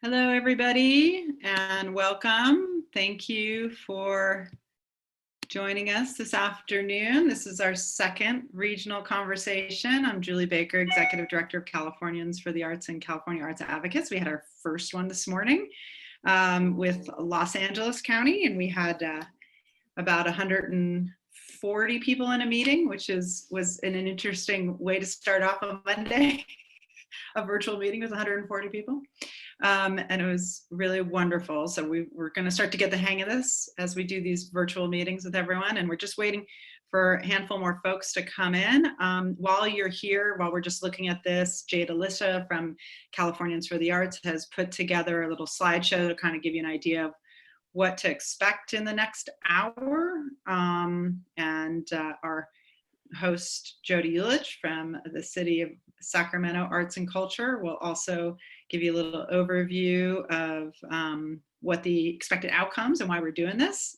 Hello, everybody, and welcome. Thank you for joining us this afternoon. This is our second regional conversation. I'm Julie Baker, Executive Director of Californians for the Arts and California Arts Advocates. We had our first one this morning with Los Angeles County, and we had about 140 people in a meeting, which was an interesting way to start off a Monday. A virtual meeting with 140 people. And it was really wonderful. So we're going to start to get the hang of this as we do these virtual meetings with everyone. And we're just waiting for a handful more folks to come in. While you're here, while we're just looking at this, Jade Alicia from Californians for the Arts has put together a little slideshow to kind of give you an idea of what to expect in the next hour. And our host, Jody Ulich from the City of Sacramento Arts and Culture will also give you a little overview of what the expected outcomes and why we're doing this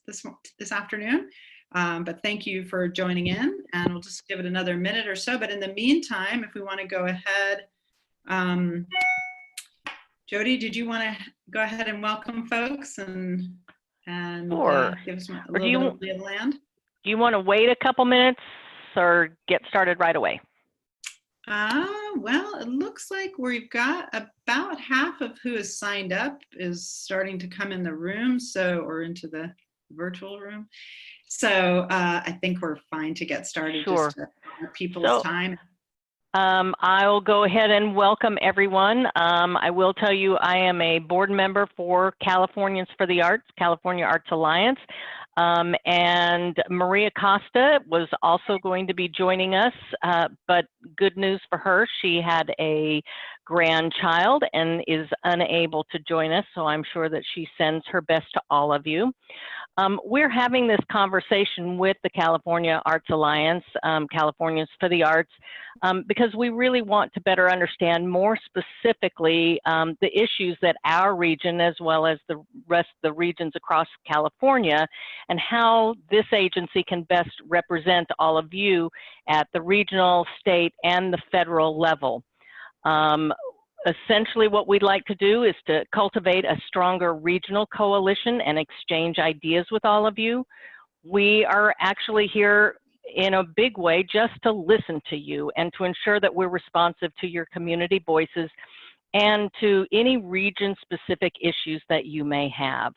afternoon. But thank you for joining in, and we'll just give it another minute or so. But in the meantime, if we want to go ahead, Jody, did you want to go ahead and welcome folks and Sure. Give us a little bit of the land? Do you want to wait a couple minutes or get started right away? Well, it looks like we've got about half of who has signed up is starting to come in the room, or into the virtual room. So I think we're fine to get started. Sure. Just to people's time. I'll go ahead and welcome everyone. I will tell you I am a board member for Californians for the Arts, California Arts Alliance. And Maria Costa was also going to be joining us, but good news for her, she had a grandchild and is unable to join us, so I'm sure that she sends her best to all of you. We're having this conversation with the California Arts Alliance, Californians for the Arts, because we really want to better understand more specifically the issues that our region, as well as the rest of the regions across California, and how this agency can best represent all of you at the regional, state, and the federal level. Essentially, what we'd like to do is to cultivate a stronger regional coalition and exchange ideas with all of you. We are actually here in a big way just to listen to you and to ensure that we're responsive to your community voices and to any region-specific issues that you may have.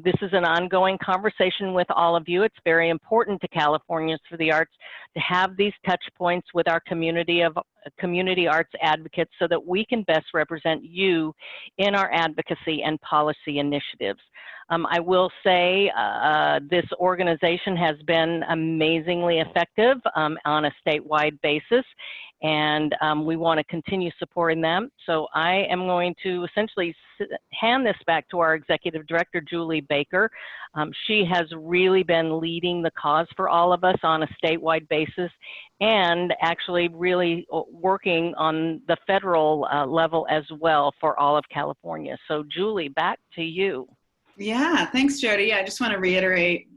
This is an ongoing conversation with all of you. It's very important to Californians for the Arts to have these touch points with our community of community arts advocates so that we can best represent you in our advocacy and policy initiatives. I will say this organization has been amazingly effective on a statewide basis, and we want to continue supporting them. So I am going to essentially hand this back to our Executive Director, Julie Baker. She has really been leading the cause for all of us on a statewide basis and actually really working on the federal level as well for all of California. So Julie, back to you. Yeah, thanks, Jody. I just want to reiterate,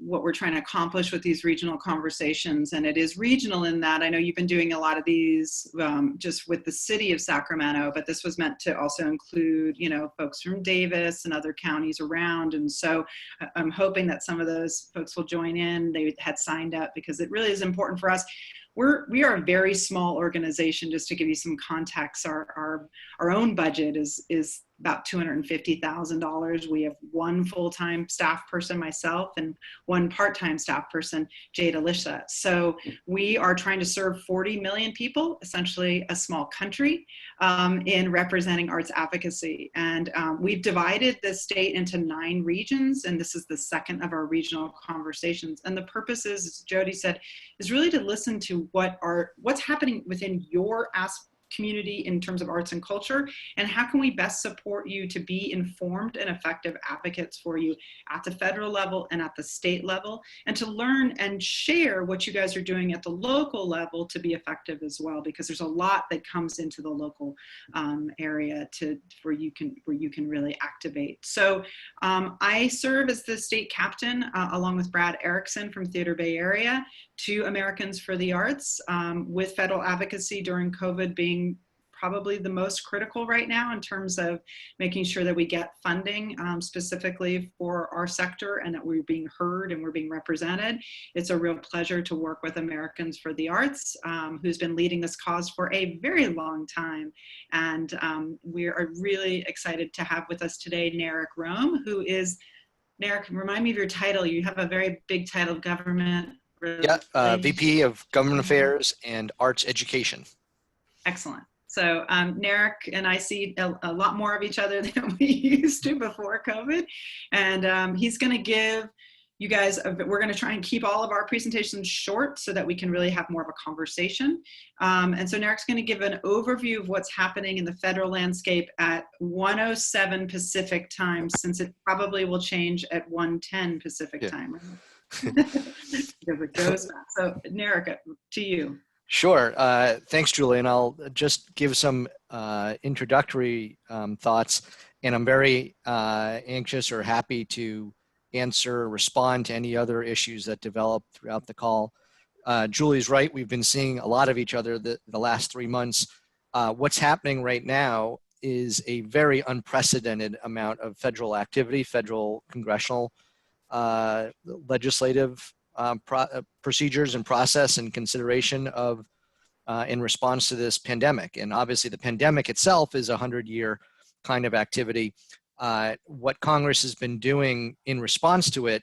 what we're trying to accomplish with these regional conversations, and it is regional in that I know you've been doing a lot of these just with the city of Sacramento, but this was meant to also include, folks from Davis and other counties around, and so I'm hoping that some of those folks will join in. They had signed up because it really is important for us. We are a very small organization. Just to give you some context, our own budget is about $250,000. We have one full-time staff person, myself, and one part-time staff person, Jade Alicia. So we are trying to serve 40 million people, essentially a small country, in representing arts advocacy. And we've divided the state into 9 regions, and this is the second of our regional conversations. And the purpose is, as Jody said, is really to listen to what's happening within your community in terms of arts and culture, and how can we best support you to be informed and effective advocates for you at the federal level and at the state level, and to learn and share what you guys are doing at the local level to be effective as well, because there's a lot that comes into the local area where you can really activate. So I serve as the state captain along with Brad Erickson from Theater Bay Area to Americans for the Arts, with federal advocacy during COVID being probably the most critical right now in terms of making sure that we get funding specifically for our sector and that we're being heard and we're being represented. It's a real pleasure to work with Americans for the Arts, who's been leading this cause for a very long time. And we are really excited to have with us today Narek Rome, who is, Narek, remind me of your title. You have a very big title, government. Yeah, VP of Government Affairs and Arts Education. Excellent. So Narek and I see a lot more of each other than we used to before COVID. And he's going to give you guys, we're going to try and keep all of our presentations short so that we can really have more of a conversation. And so Narek's going to give an overview of what's happening in the federal landscape at 1:07 Pacific time, since it probably will change at 1:10 Pacific time. Right? Because it goes back. So Narek, to you. Sure. Thanks, Julie. And I'll just give some introductory thoughts. And I'm very anxious or happy to answer or respond to any other issues that develop throughout the call. Julie's right. We've been seeing a lot of each other the last 3 months. What's happening right now is a very unprecedented amount of federal activity, federal congressional legislative procedures and process and consideration of in response to this pandemic. And obviously the pandemic itself is a 100-year kind of activity. What Congress has been doing in response to it,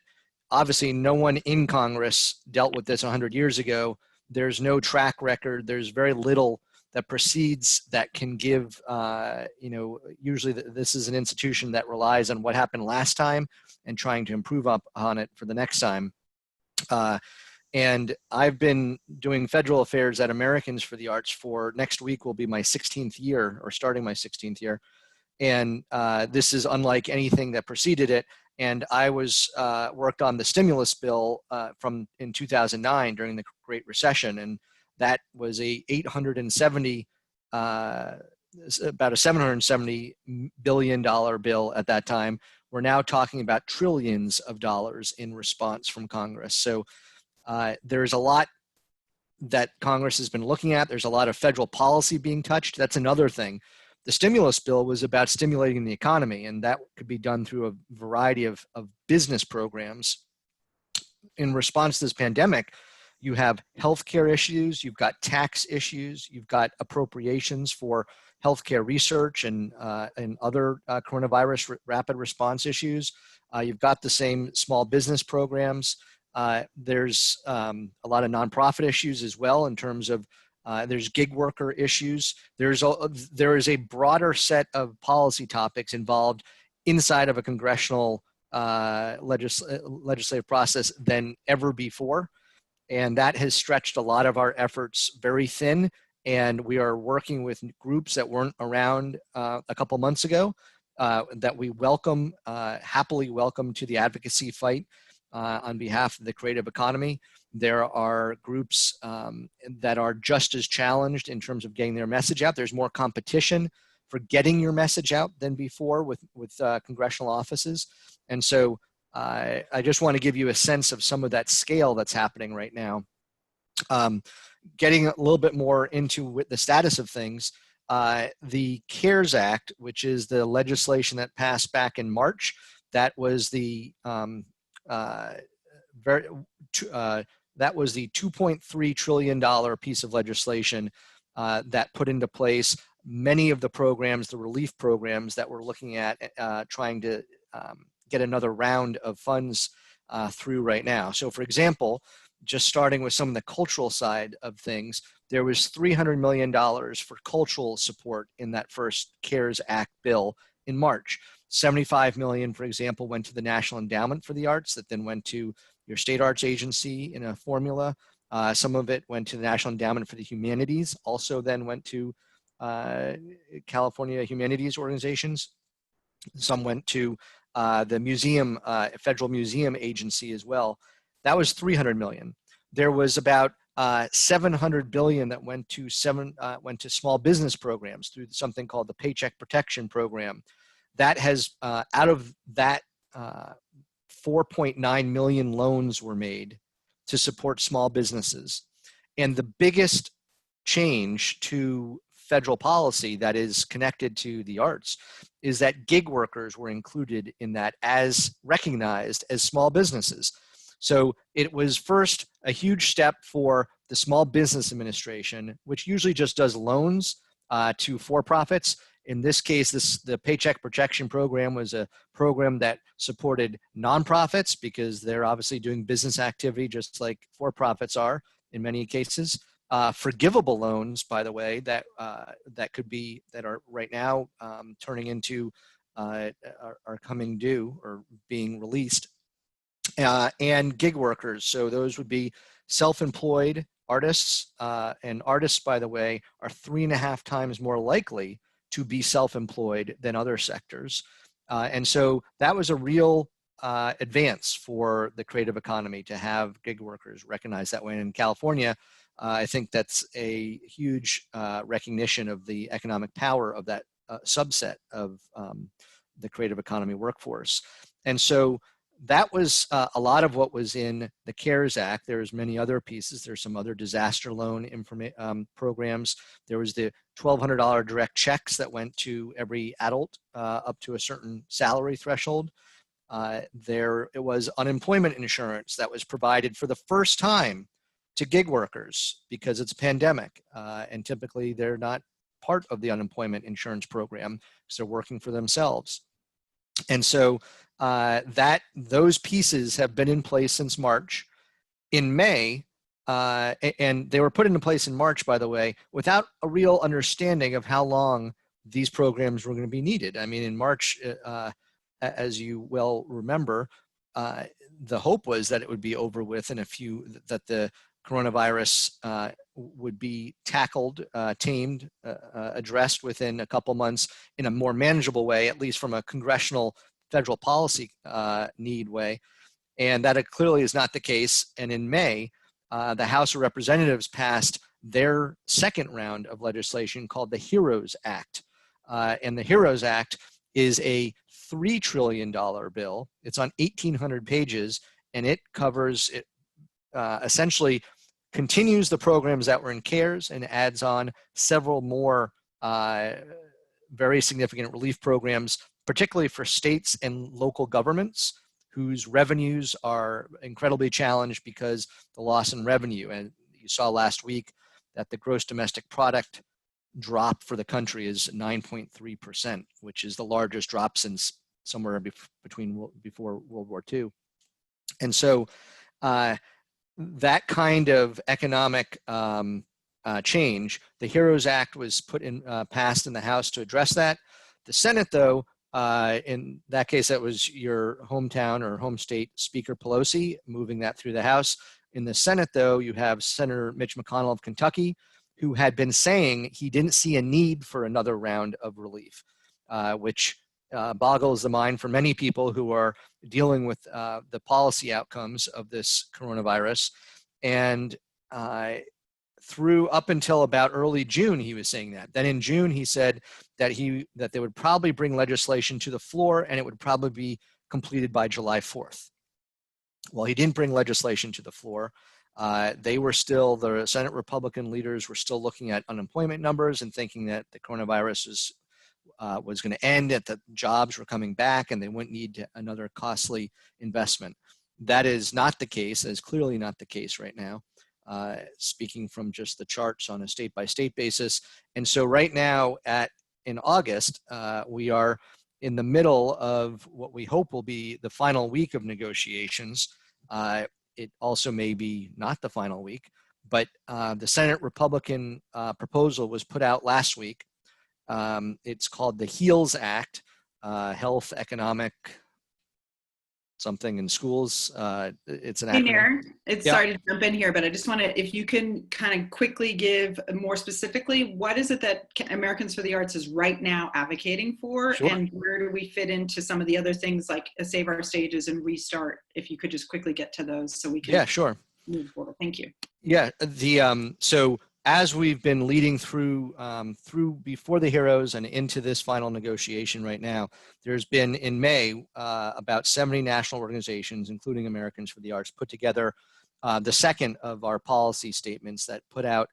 obviously no one in Congress dealt with this 100 years ago. There's no track record. There's very little that precedes that can give, usually this is an institution that relies on what happened last time and trying to improve on it for the next time. And I've been doing federal affairs at Americans for the Arts for next week will be my 16th year, or starting my 16th year. And this is unlike anything that preceded it. And I was worked on the stimulus bill in 2009 during the Great Recession. And that was about a $770 billion bill at that time. We're now talking about trillions of dollars in response from Congress. So there's a lot that Congress has been looking at. There's a lot of federal policy being touched. That's another thing. The stimulus bill was about stimulating the economy, and that could be done through a variety of business programs. In response to this pandemic, you have healthcare issues, you've got tax issues, you've got appropriations for healthcare research and other coronavirus rapid response issues. You've got the same small business programs. There's a lot of nonprofit issues as well in terms of there's gig worker issues. There is a broader set of policy topics involved inside of a congressional legislative process than ever before. And that has stretched a lot of our efforts very thin. And we are working with groups that weren't around a couple months ago that we welcome, happily welcome to the advocacy fight on behalf of the creative economy. There are groups that are just as challenged in terms of getting their message out. There's more competition for getting your message out than before with congressional offices. And so I just want to give you a sense of some of that scale that's happening right now. Getting a little bit more into the status of things, the CARES Act, which is the legislation that passed back in March, that was the $2.3 trillion piece of legislation that put into place many of the programs, the relief programs that we're looking at trying to get another round of funds through right now. So for example, just starting with some of the cultural side of things, there was $300 million for cultural support in that first CARES Act bill in March. 75 million, for example, went to the National Endowment for the Arts that then went to your state arts agency in a formula. Some of it went to the National Endowment for the Humanities, also then went to California humanities organizations. Some went to the museum, federal museum agency as well. That was 300 million. There was about 700 billion that went to small business programs through something called the Paycheck Protection Program. That has, out of that, 4.9 million loans were made to support small businesses. And the biggest change to federal policy that is connected to the arts is that gig workers were included in that as recognized as small businesses. So it was first a huge step for the Small Business Administration, which usually just does loans to for-profits. In this case, the Paycheck Protection Program was a program that supported nonprofits because they're obviously doing business activity just like for-profits are in many cases. Forgivable loans, by the way, that are right now turning into are coming due or being released, and gig workers. So those would be self-employed artists, and artists, by the way, are 3.5 times more likely to be self-employed than other sectors. And so that was a real advance for the creative economy to have gig workers recognized that way. And in California, I think that's a huge recognition of the economic power of that subset of the creative economy workforce. And so that was a lot of what was in the CARES Act. There's many other pieces. There's some other disaster loan programs. There was the $1,200 direct checks that went to every adult up to a certain salary threshold. It was unemployment insurance that was provided for the first time to gig workers because it's a pandemic, and typically they're not part of the unemployment insurance program because they're working for themselves. And so those pieces have been in place since March. In May, and they were put into place in March, by the way, without a real understanding of how long these programs were going to be needed. I mean, in March, as you well remember, the hope was that it would be over with in that the coronavirus would be tackled, tamed, addressed within a couple months in a more manageable way, at least from a congressional federal policy need way. And that clearly is not the case. And in May, the House of Representatives passed their second round of legislation called the HEROES Act. And the HEROES Act is a $3 trillion bill. It's on 1,800 pages, and it covers, essentially continues the programs that were in CARES and adds on several more very significant relief programs, particularly for states and local governments whose revenues are incredibly challenged because the loss in revenue. And you saw last week that the gross domestic product drop for the country is 9.3%, which is the largest drop since somewhere before World War II. And so that kind of economic change, the HEROES Act was passed in the House to address that. The Senate, though, in that case, that was your hometown or home state Speaker Pelosi moving that through the House. In the Senate, though, you have Senator Mitch McConnell of Kentucky, who had been saying he didn't see a need for another round of relief, which boggles the mind for many people who are dealing with the policy outcomes of this coronavirus. And through up until about early June, he was saying that. Then in June, he said that they would probably bring legislation to the floor and it would probably be completed by July 4th. Well, he didn't bring legislation to the floor. The Senate Republican leaders were still looking at unemployment numbers and thinking that the coronavirus was going to end, that the jobs were coming back and they wouldn't need another costly investment. That is not the case. That is clearly not the case right now, speaking from just the charts on a state-by-state basis. And so right now in August, we are in the middle of what we hope will be the final week of negotiations. It also may be not the final week, but the Senate Republican proposal was put out last week. It's called the HEALS Act, Health, Economic, something in schools. It's an acronym. Sorry to jump in here, but I just want to, if you can kind of quickly give more specifically, what is it that Americans for the Arts is right now advocating for? Sure. And where do we fit into some of the other things like Save Our Stages and Restart? If you could just quickly get to those so we can move forward. Thank you. Yeah, so as we've been leading through before the HEROES and into this final negotiation right now, there's been in May about 70 national organizations, including Americans for the Arts, put together the second of our policy statements that put out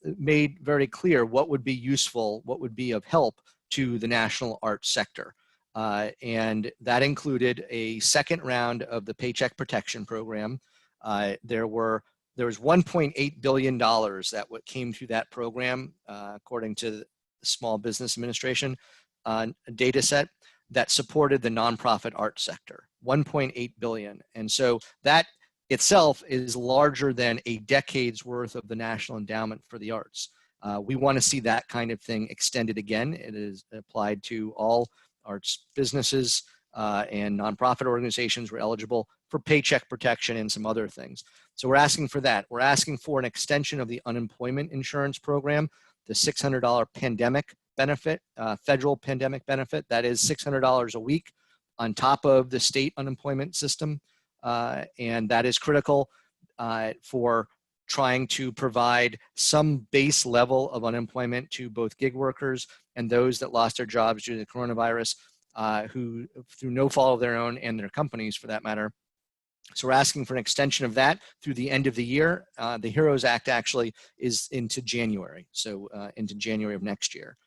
made very clear what would be useful, what would be of help to the national arts sector. And that included a second round of the Paycheck Protection Program. There was $1.8 billion that came through that program, according to the Small Business Administration data set, that supported the nonprofit art sector, 1.8 billion. And so that itself is larger than a decade's worth of the National Endowment for the Arts. We want to see that kind of thing extended again. It is applied to all arts businesses and nonprofit organizations were eligible for paycheck protection and some other things. So we're asking for that. We're asking for an extension of the unemployment insurance program, the $600 pandemic benefit, federal pandemic benefit. That is $600 a week on top of the state unemployment system. And that is critical for trying to provide some base level of unemployment to both gig workers and those that lost their jobs due to the coronavirus, who through no fault of their own, and their companies for that matter. So we're asking for an extension of that through the end of the year. The HEROES Act actually is into January, so into January of next year.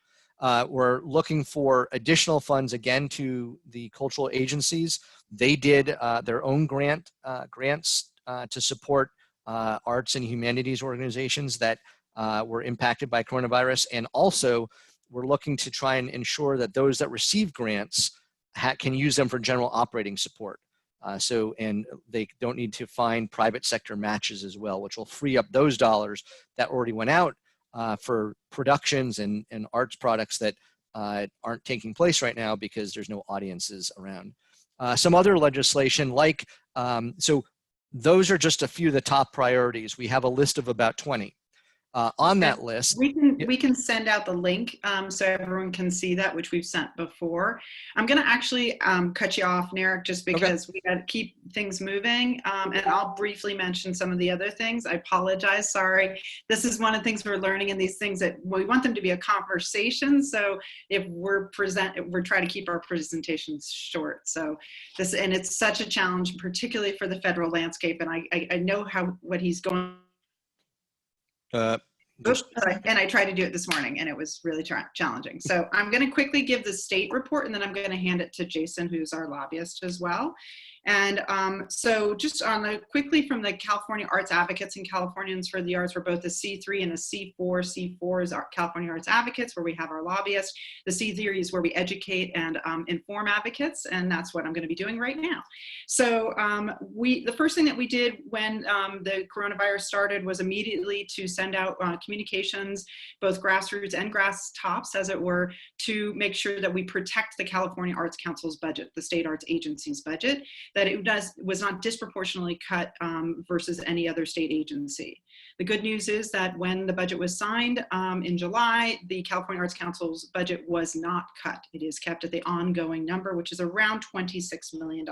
We're looking for additional funds again to the cultural agencies. They did their own grants to support arts and humanities organizations that were impacted by coronavirus. And also, we're looking to try and ensure that those that receive grants can use them for general operating support. And they don't need to find private sector matches as well, which will free up those dollars that already went out for productions and arts products that aren't taking place right now because there's no audiences around. Some other legislation so those are just a few of the top priorities. We have a list of about 20. On that list, we can send out the link so everyone can see that, which we've sent before. I'm going to actually cut you off, Narek, just because we got to keep things moving. And I'll briefly mention some of the other things. I apologize. Sorry. This is one of the things we're learning in these things, that we want them to be a conversation. So if we're trying to keep our presentations short. So and it's such a challenge, particularly for the federal landscape. And I know what he's going. And I tried to do it this morning, and it was really challenging. So I'm going to quickly give the state report, and then I'm going to hand it to Jason, who's our lobbyist as well. And so just quickly from the California Arts Advocates and Californians for the Arts, we're both a C3 and a C4. C4 is our California Arts Advocates, where we have our lobbyists. The C3 is where we educate and inform advocates, and that's what I'm going to be doing right now. So the first thing that we did when the coronavirus started was immediately to send out communications, both grassroots and grass tops, as it were, to make sure that we protect the California Arts Council's budget, the state arts agency's budget, that it was not disproportionately cut versus any other state agency. The good news is that when the budget was signed in July, the California Arts Council's budget was not cut. It is kept at the ongoing number, which is around $26 million.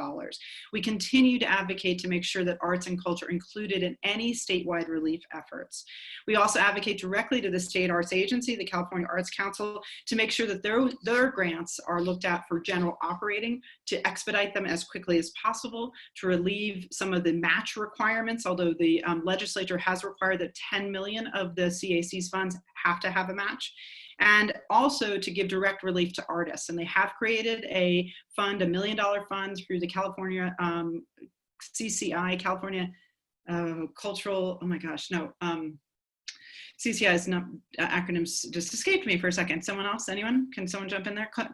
We continue to advocate to make sure that arts and culture are included in any statewide relief efforts. We also advocate directly to the state arts agency, the California Arts Council, to make sure that their grants are looked at for general operating, to expedite them as quickly as possible, to relieve some of the match requirements, although the legislature has required that 10 million of the CAC's funds have to have a match, and also to give direct relief to artists. And they have created a fund, $1 million fund through the California CCI, California Cultural, CCI's acronyms just escaped me for a second. Someone else, anyone? Can someone jump in there? Center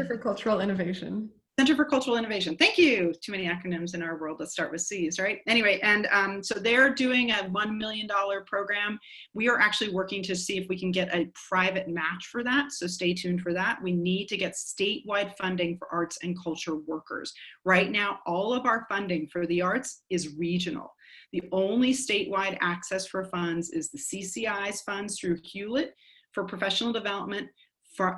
for Cultural Innovation. Center for Cultural Innovation. Thank you. Too many acronyms in our world. Let's start with C's, right? Anyway, and so they're doing a $1 million program. We are actually working to see if we can get a private match for that. So stay tuned for that. We need to get statewide funding for arts and culture workers. Right now, all of our funding for the arts is regional. The only statewide access for funds is the CCI's funds through Hewlett for professional development,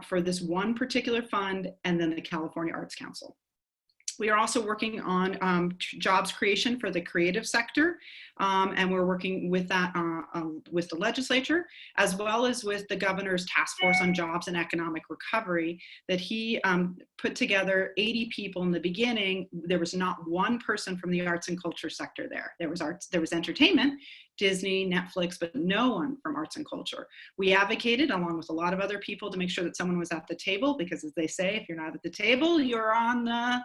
for this one particular fund, and then the California Arts Council. We are also working on jobs creation for the creative sector, and we're working with that with the legislature, as well as with the governor's task force on jobs and economic recovery, that he put together 80 people in the beginning. There was not one person from the arts and culture sector there. There was arts, there was entertainment Disney, Netflix, but no one from arts and culture. We advocated, along with a lot of other people, to make sure that someone was at the table, because as they say, if you're not at the table, you're on the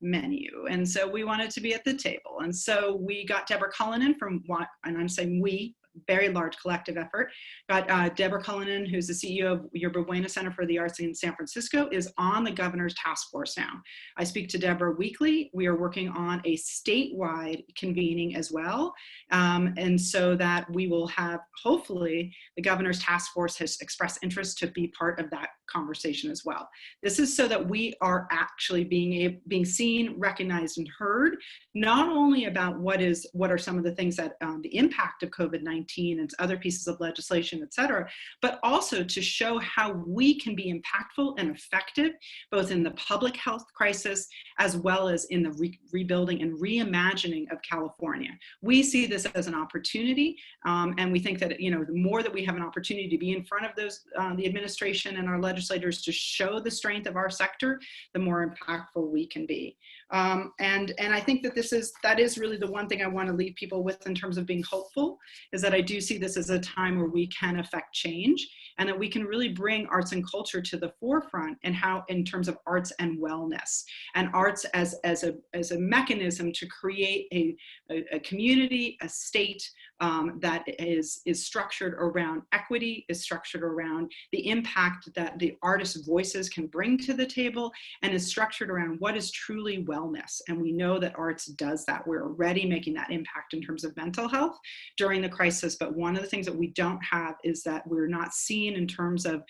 menu. And so we wanted to be at the table. And so we got Deborah Cullinan from, and I'm saying we, very large collective effort. Got Deborah Cullinan, who's the CEO of Yerba Buena Center for the Arts in San Francisco, is on the governor's task force now. I speak to Deborah weekly. We are working on a statewide convening as well. And so that we will have, hopefully, the governor's task force has expressed interest to be part of that conversation as well. This is so that we are actually being seen, recognized, and heard, not only about what are some of the things that the impact of COVID-19 and other pieces of legislation, et cetera, but also to show how we can be impactful and effective, both in the public health crisis, as well as in the rebuilding and reimagining of California. We see this as an opportunity, and we think that, the more that we have an opportunity to be in front of those, the administration and our legislators to show the strength of our sector, the more impactful we can be. And I think that that is really the one thing I want to leave people with in terms of being hopeful, is that I do see this as a time where we can affect change, and that we can really bring arts and culture to the forefront, and how, in terms of arts and wellness, and arts as a mechanism to create a community, a state that is structured around equity, is structured around the impact that the artists' voices can bring to the table, and is structured around what is truly wellness. And we know that arts does that. We're already making that impact in terms of mental health during the crisis, but one of the things that we don't have is that we're not seen in terms of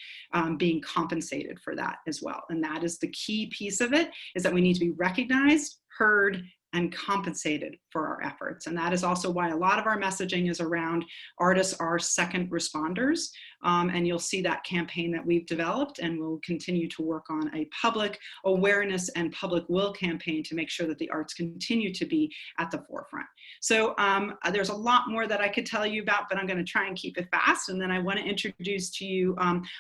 being compensated for that as well. And that is the key piece of it, is that we need to be recognized, heard, and compensated for our efforts. And that is also why a lot of our messaging is around artists are second responders. And you'll see that campaign that we've developed, and we'll continue to work on a public awareness and public will campaign to make sure that the arts continue to be at the forefront. So there's a lot more that I could tell you about, but I'm going to try and keep it fast. And then I want to introduce to you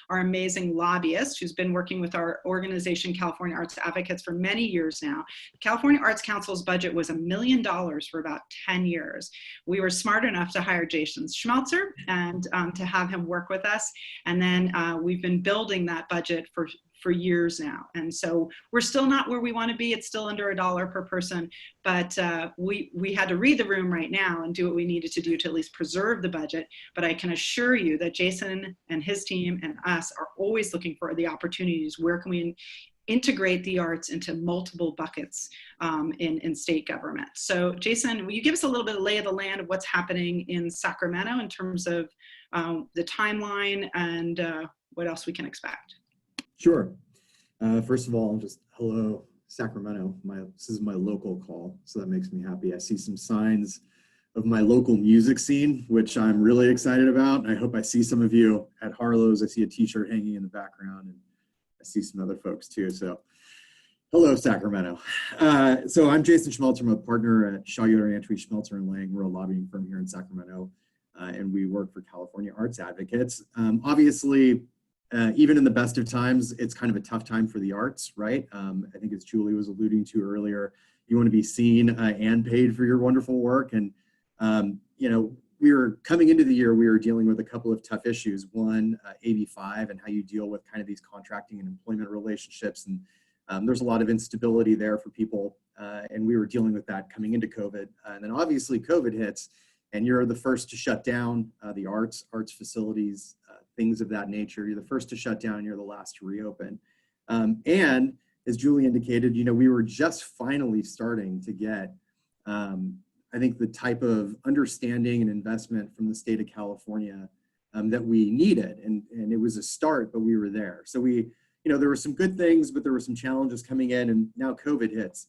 our amazing lobbyist, who's been working with our organization, California Arts Advocates, for many years now. The California Arts Council's budget was $1 million for about 10 years. We were smart enough to hire Jason Schmelzer and to have him work with us. And then we've been building that budget for years now. And so we're still not where we want to be. It's still under $1 per person, but we had to read the room right now and do what we needed to do to at least preserve the budget. But I can assure you that Jason and his team and us are always looking for the opportunities. Where can we integrate the arts into multiple buckets in state government? So Jason, will you give us a little bit of lay of the land of what's happening in Sacramento in terms of the timeline and what else we can expect? Sure. First of all, just hello, Sacramento. This is my local call, so that makes me happy. I see some signs of my local music scene, which I'm really excited about. I hope I see some of you at Harlow's. I see a t-shirt hanging in the background, and I see some other folks too. So hello, Sacramento. So I'm Jason Schmelzer. I'm a partner at Shaw Yoder Antwi Schmelzer and Lang. We're a lobbying firm here in Sacramento, and we work for California Arts Advocates. Obviously, even in the best of times, it's kind of a tough time for the arts, right? I think as Julie was alluding to earlier, you want to be seen and paid for your wonderful work. And, we were coming into the year, we were dealing with a couple of tough issues. One, AB 5 and how you deal with kind of these contracting and employment relationships. And there's a lot of instability there for people. And we were dealing with that coming into COVID. And then obviously COVID hits, and you're the first to shut down the arts facilities, things of that nature. You're the first to shut down, you're the last to reopen. And as Julie indicated, we were just finally starting to get, I think, the type of understanding and investment from the state of California that we needed. And it was a start, but we were there. So there were some good things, but there were some challenges coming in, and now COVID hits.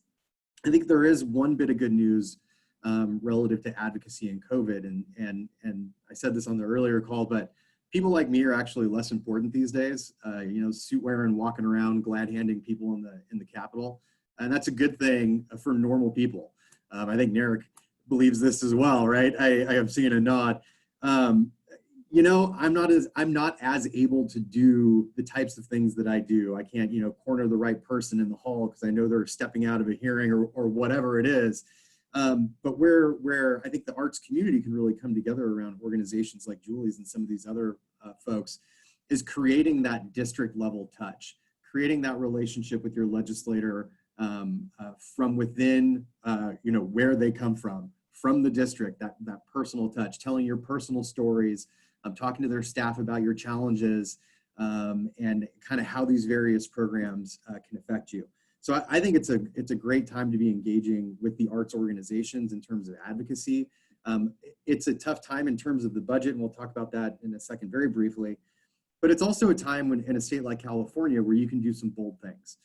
I think there is one bit of good news relative to advocacy and COVID. And I said this on the earlier call, but people like me are actually less important these days. Suit wearing, walking around, glad handing people in the Capitol, and that's a good thing for normal people. I think Narek believes this as well, right? I have seen a nod. I'm not as able to do the types of things that I do. I can't, corner the right person in the hall because I know they're stepping out of a hearing or whatever it is. But where I think the arts community can really come together around organizations like Julie's and some of these other folks is creating that district level touch, creating that relationship with your legislator from within, where they come from the district, that personal touch, telling your personal stories, talking to their staff about your challenges, and kind of how these various programs can affect you. So I think it's a great time to be engaging with the arts organizations in terms of advocacy. It's a tough time in terms of the budget, and we'll talk about that in a second very briefly. But it's also a time when in a state like California where you can do some bold things.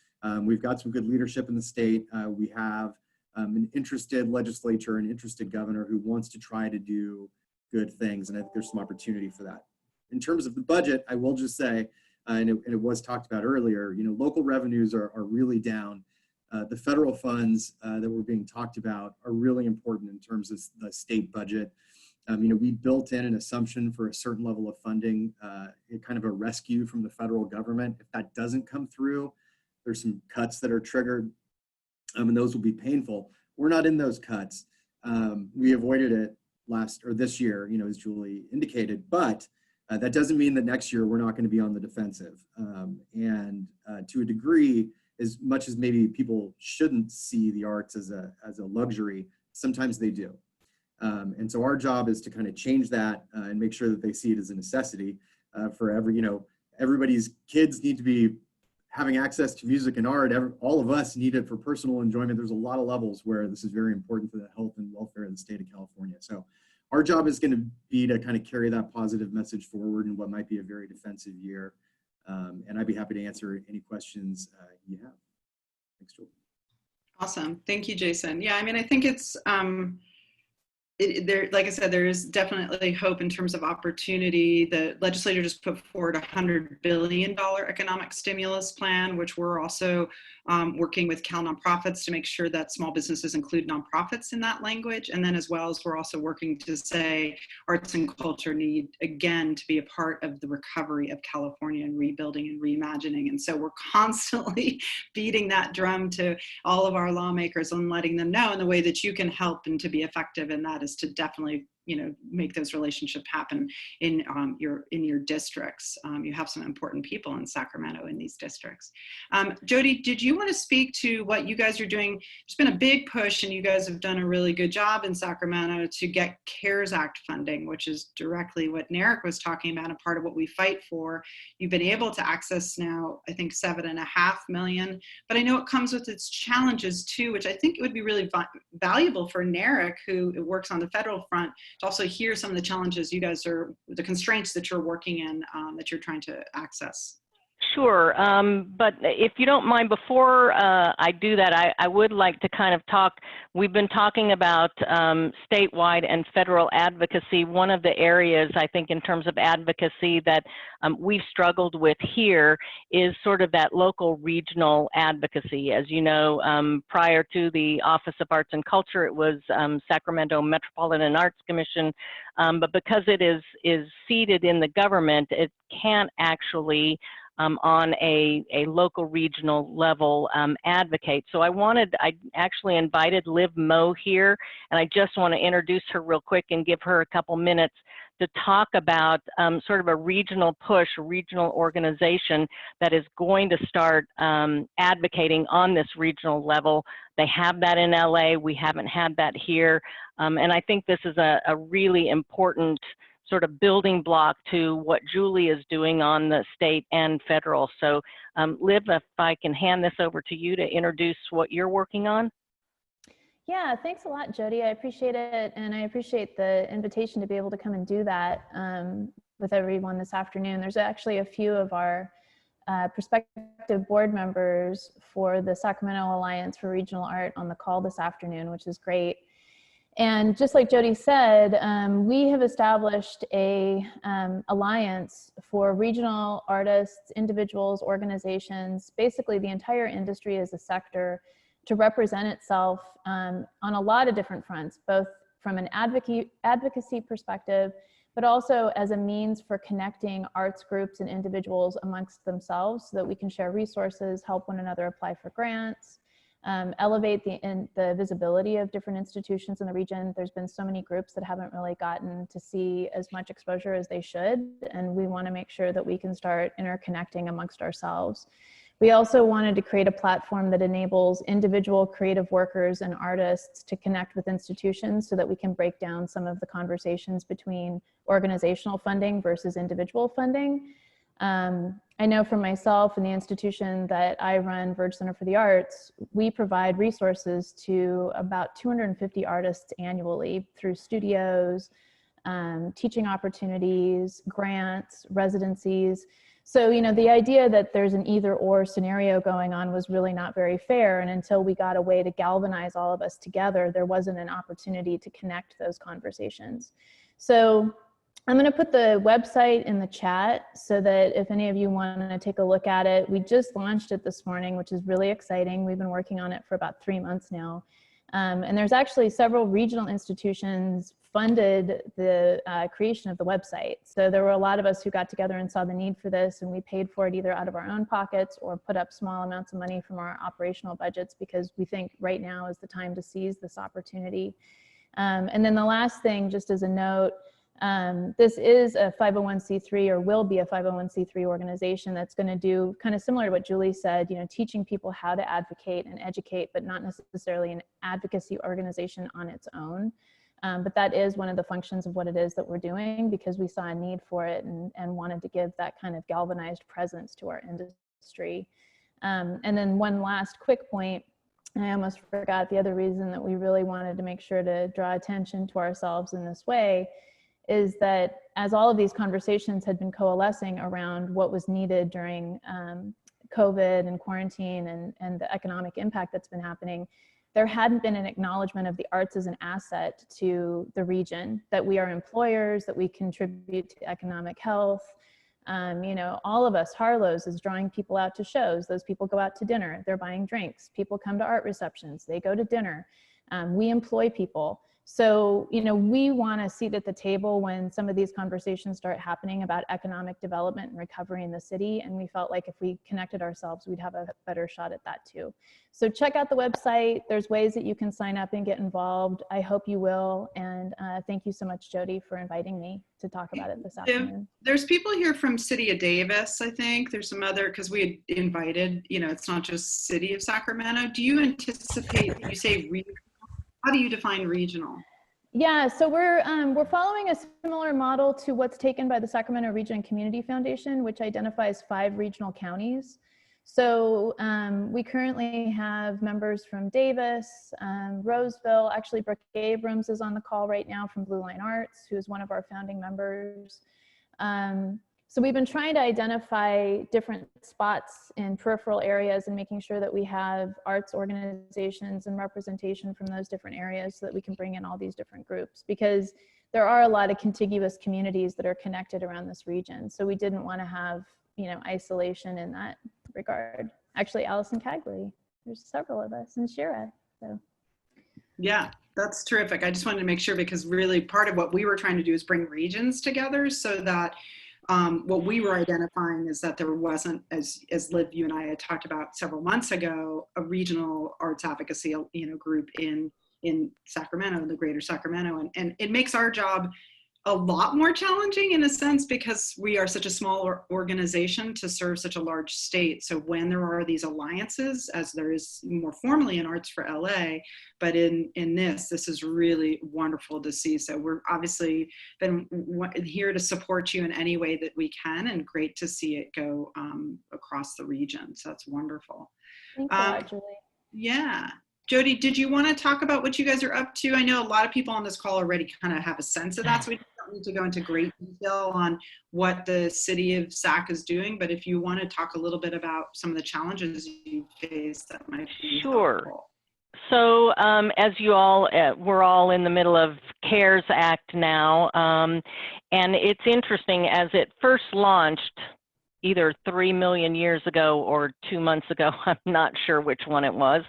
We've got some good leadership in the state. We have an interested legislature, an interested governor who wants to try to do good things, and I think there's some opportunity for that. In terms of the budget, I will just say, and it was talked about earlier, local revenues are really down. The federal funds that were being talked about are really important in terms of the state budget. We built in an assumption for a certain level of funding, kind of a rescue from the federal government. If that doesn't come through, there's some cuts that are triggered, and those will be painful. We're not in those cuts. We avoided it this year, as Julie indicated, but that doesn't mean that next year we're not going to be on the defensive. And to a degree, as much as maybe people shouldn't see the arts as a luxury, sometimes they do. And so our job is to kind of change that and make sure that they see it as a necessity for everybody's kids need to be having access to music and art. All of us need it for personal enjoyment. There's a lot of levels where this is very important for the health and welfare of the state of California. So our job is going to be to kind of carry that positive message forward in what might be a very defensive year. And I'd be happy to answer any questions you have. Thanks, Joel. Awesome. Thank you, Jason. Yeah, I think it's, like I said, there is definitely hope in terms of opportunity. The legislature just put forward a $100 billion economic stimulus plan, which we're also working with Cal nonprofits to make sure that small businesses include nonprofits in that language. And then as well as we're also working to say arts and culture need, again, to be a part of the recovery of California and rebuilding and reimagining. And so we're constantly beating that drum to all of our lawmakers and letting them know in the way that you can help and to be effective in that is to definitely make those relationships happen in your districts. You have some important people in Sacramento in these districts. Jody, did you want to speak to what you guys are doing? There's been a big push, and you guys have done a really good job in Sacramento to get CARES Act funding, which is directly what Narek was talking about and part of what we fight for. You've been able to access now, I think, $7.5 million, but I know it comes with its challenges too, which I think it would be really valuable for Narek, who works on the federal front, to also hear some of the challenges you guys the constraints that you're working in, that you're trying to access. Sure, but if you don't mind, before I do that, I would like to kind of talk, we've been talking about statewide and federal advocacy. One of the areas, I think, in terms of advocacy that we've struggled with here is sort of that local regional advocacy. As you know, prior to the Office of Arts and Culture, it was Sacramento Metropolitan Arts Commission, but because it is seated in the government, it can't actually on a local regional level advocate. So I actually invited Liv Moe here, and I just want to introduce her real quick and give her a couple minutes to talk about sort of a regional push, a regional organization that is going to start advocating on this regional level. They have that in LA, we haven't had that here, and I think this is a really important sort of building block to what Julie is doing on the state and federal. So Liv, if I can hand this over to you to introduce what you're working on. Yeah, thanks a lot, Jody. I appreciate it. And I appreciate the invitation to be able to come and do that with everyone this afternoon. There's actually a few of our prospective board members for the Sacramento Alliance for Regional Art on the call this afternoon, which is great. And just like Jody said, we have established a alliance for regional artists, individuals, organizations, basically the entire industry as a sector, to represent itself on a lot of different fronts, both from an advocacy perspective, but also as a means for connecting arts groups and individuals amongst themselves so that we can share resources, help one another apply for grants, elevate the visibility of different institutions in the region. There's been so many groups that haven't really gotten to see as much exposure as they should, and we want to make sure that we can start interconnecting amongst ourselves. We also wanted to create a platform that enables individual creative workers and artists to connect with institutions so that we can break down some of the conversations between organizational funding versus individual funding. I know for myself and the institution that I run, Verge Center for the Arts, we provide resources to about 250 artists annually through studios, teaching opportunities, grants, residencies. So, you know, the idea that there's an either or scenario going on was really not very fair. And until we got a way to galvanize all of us together, there wasn't an opportunity to connect those conversations. So I'm going to put the website in the chat so that if any of you want to take a look at it, we just launched it this morning, which is really exciting. We've been working on it for about 3 months now. And there's actually several regional institutions funded the creation of the website. So there were a lot of us who got together and saw the need for this, and we paid for it either out of our own pockets or put up small amounts of money from our operational budgets because we think right now is the time to seize this opportunity. And then the last thing, just as a note, this is a 501c3 or will be a 501c3 organization that's going to do kind of similar to what Julie said, you know, teaching people how to advocate and educate, but not necessarily an advocacy organization on its own. But that is one of the functions of what it is that we're doing because we saw a need for it and wanted to give that kind of galvanized presence to our industry. And then one last quick point, I almost forgot the other reason that we really wanted to make sure to draw attention to ourselves in this way is that as all of these conversations had been coalescing around what was needed during COVID and quarantine and the economic impact that's been happening, there hadn't been an acknowledgement of the arts as an asset to the region, that we are employers, that we contribute to economic health. You know, all of us, Harlow's is drawing people out to shows. Those people go out to dinner, they're buying drinks. People come to art receptions, they go to dinner. We employ people. So, you know, we want a seat at the table when some of these conversations start happening about economic development and recovery in the city. And we felt like if we connected ourselves, we'd have a better shot at that too. So check out the website. There's ways that you can sign up and get involved. I hope you will. And thank you so much, Jody, for inviting me to talk about it this afternoon. There's people here from City of Davis, I think. There's some other, because we had invited, you know, it's not just City of Sacramento. Do you anticipate, you say regional? How do you define regional? Yeah, so we're following a similar model to what's taken by the Sacramento Region Community Foundation, which identifies 5 regional counties. So we currently have members from Davis, Roseville. Actually, Brooke Abrams is on the call right now from Blue Line Arts, who is one of our founding members. So we've been trying to identify different spots in peripheral areas and making sure that we have arts organizations and representation from those different areas so that we can bring in all these different groups, because there are a lot of contiguous communities that are connected around this region. So we didn't want to have, you know, isolation in that regard. Actually, Allison Cagley, there's several of us, and Shira. So. Yeah, that's terrific. I just wanted to make sure, because really part of what we were trying to do is bring regions together so that what we were identifying is that there wasn't, as Liv, you and I had talked about several months ago, a regional arts advocacy, you know, group in Sacramento, the greater Sacramento, and it makes our job a lot more challenging in a sense because we are such a small organization to serve such a large state. So when there are these alliances, as there is more formally in Arts for LA, but in this is really wonderful to see. So we're obviously been here to support you in any way that we can, and great to see it go across the region. So that's wonderful. Thanks a lot, Julie. Yeah. Jody, did you want to talk about what you guys are up to? I know a lot of people on this call already kind of have a sense of that, so we don't need to go into great detail on what the city of Sac is doing, but if you want to talk a little bit about some of the challenges you face, that might be helpful. So as you all, we're all in the middle of CARES Act now, and it's interesting, as it first launched, either 3 million years ago or 2 months ago, I'm not sure which one it was.